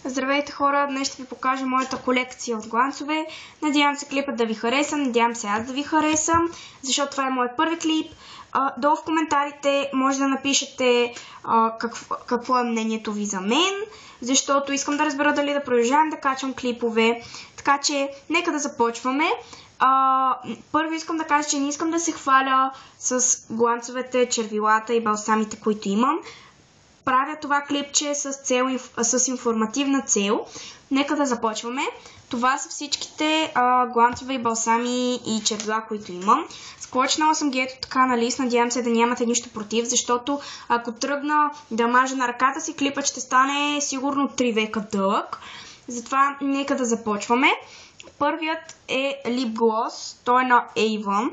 Здравейте хора, днес ще ви покажа моята колекция от гланцове. Надявам се клипът да ви хареса, надявам се аз да ви харесам, защото това е моят първи клип. Долу в коментарите може да напишете какво е мнението ви за мен, защото искам да разбера дали да продължавам да качвам клипове. Така че, нека да започваме. Първо искам да кажа, че не искам да се хваля с гланцовете, червилата и балсамите, които имам. Правя това клипче с информативна цел. Нека да започваме. Това са всичките гланцове и балсами и червила, които имам. Склочнала съм ги ето така на лист. Надявам се да нямате нищо против, защото ако тръгна да мажа на ръката си, клипът ще стане сигурно 3 века дълъг. Затова нека да започваме. Първият е Lip Gloss. Той е на Avon.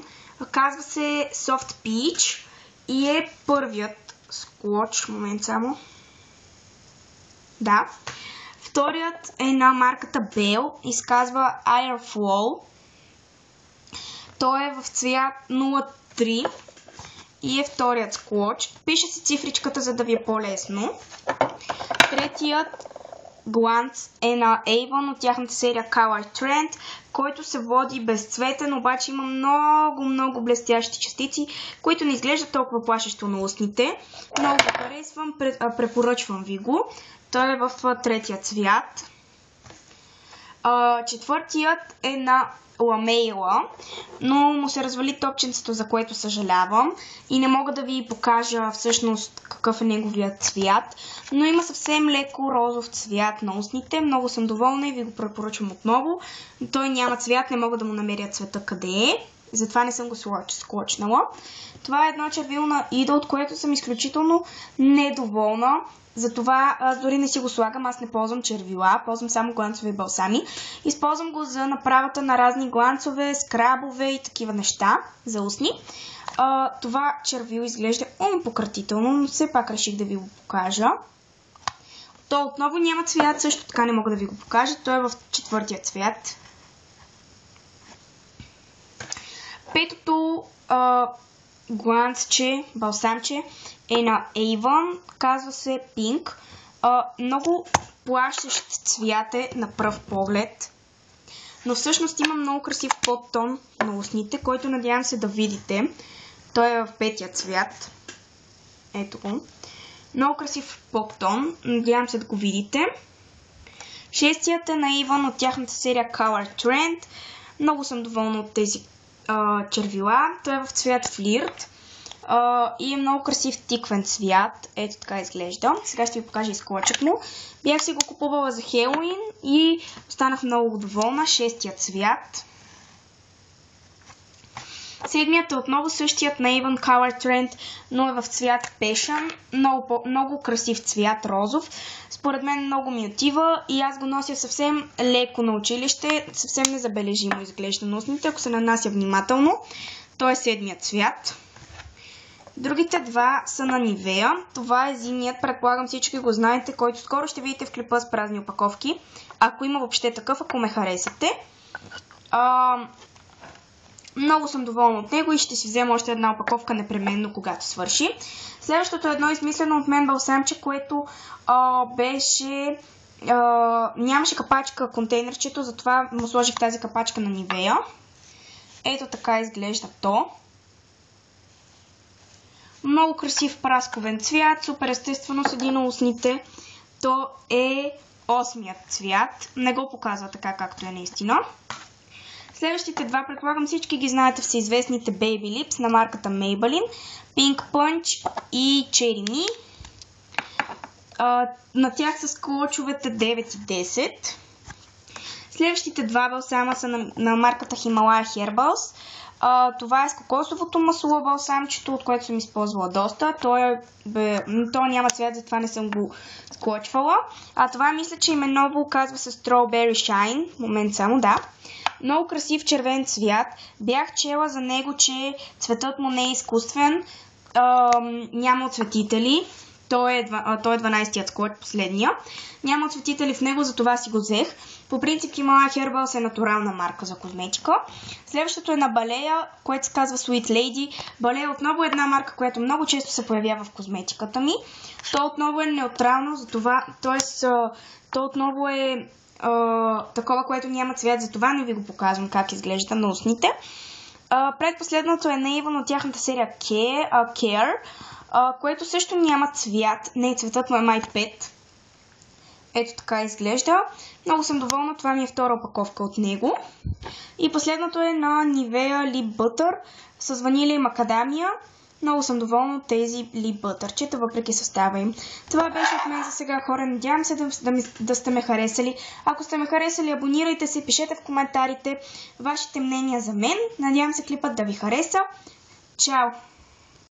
Казва се Soft Peach и е първият склоч. Момент само. Да. Вторият е на марката Belle и се казва Airflow. Той е в цвят 03 и е вторият склоч. Пише си цифричката, за да ви е по-лесно. Третият гланц е на Avon от тяхната серия Color Trend, който се води безцветен, обаче има много блестящи частици, които не изглеждат толкова плашещо на устните. Много го харесвам, препоръчвам ви го. Той е в третия цвят. Четвъртият е на Ламейла, но му се развали топченцето, за което съжалявам и не мога да ви покажа всъщност какъв е неговият цвят, но има съвсем леко розов цвят на устните. Много съм доволна и ви го препоръчвам отново. Той няма цвят, не мога да му намеря цвета къде е, затова не съм го склочнала. Това е едно червило на Ида, от което съм изключително недоволна. Затова дори не си го слагам, аз не ползвам червила, ползвам само гланцове и балсами. Използвам го за направата на разни гланцове, скрабове и такива неща за устни. Това червило изглежда пократително, но все пак реших да ви го покажа. То отново няма цвят, също така не мога да ви го покажа, той е в четвъртия цвят. Петото гланцче, балсамче е на Avon, казва се Pink. Много плашещ цвят е на пръв поглед, но всъщност има много красив подтон на устните, който надявам се да видите. Той е в петия цвят. Ето го. Много красив подтон, надявам се да го видите. Шестият е на Avon от тяхната серия Color Trend. Много съм доволна от тези червила. Той е в цвят Флирт и е много красив тиквен цвят. Ето така изглежда. Сега ще ви покажа изклочът му. Бях си го купувала за Хелоуин и останах много доволна. Шестия цвят. Седмият е отново същият на Avon Color Trend, но е в цвят Passion. Много красив цвят, розов. Според мен много ми отива и аз го нося съвсем леко на училище. Съвсем незабележимо изглежда на устните, ако се нанася внимателно. Той е седмият цвят. Другите два са на Nivea. Това е зимният, предполагам всички го знаете, който скоро ще видите в клипа с празни опаковки. Ако има въобще такъв, ако ме харесате. Много съм доволна от него и ще си взема още една опаковка непременно, когато свърши. Следващото е едно измислено от мен балсамче, което нямаше капачка контейнерчето, затова му сложих тази капачка на Nivea. Ето така изглежда то. Много красив прасковен цвят, супер естествено седи на устните. То е 8-ият цвят. Не го показва така, както е наистина. Следващите два, предполагам всички ги знаете, всеизвестните Baby Lips на марката Maybelline, Pink Punch и Cherry Me. На тях са склочовете 9 и 10. Следващите два балсама са на марката Himalaya Herbals. Това е с кокосовото масло балсамчето, от което съм използвала доста. То няма цвят, затова не съм го склочвала. Това мисля, че именово казва се Strawberry Shine. Момент само, да. Много красив червен цвят. Бях чела за него, че цветът му не е изкуствен. Няма оцветители. Той е 12-тият скор, последния. Няма отцветители в него, затова си го взех. По принцип Himalaya Herbals е натурална марка за козметика. Следващото е на Balea, което се казва Sweet Lady. Balea отново е една марка, която много често се появява в козметиката ми. То отново е неутрално, затова, то отново е такова, което няма цвят, затова не ви го показвам как изглежда на устните. Предпоследното е Naven от тяхната серия Care, което също няма цвят. Не, цветът му е май 5. Ето така изглежда. Много съм доволна, това ми е втора опаковка от него. И последното е на Nivea Lip Butter с ванилия и макадамия. Много съм доволна от тези Lip Butterчета, въпреки състава им. Това беше от мен за сега, хора. Надявам се да сте ме харесали. Ако сте ме харесали, абонирайте се, пишете в коментарите вашите мнения за мен. Надявам се клипът да ви хареса. Чао!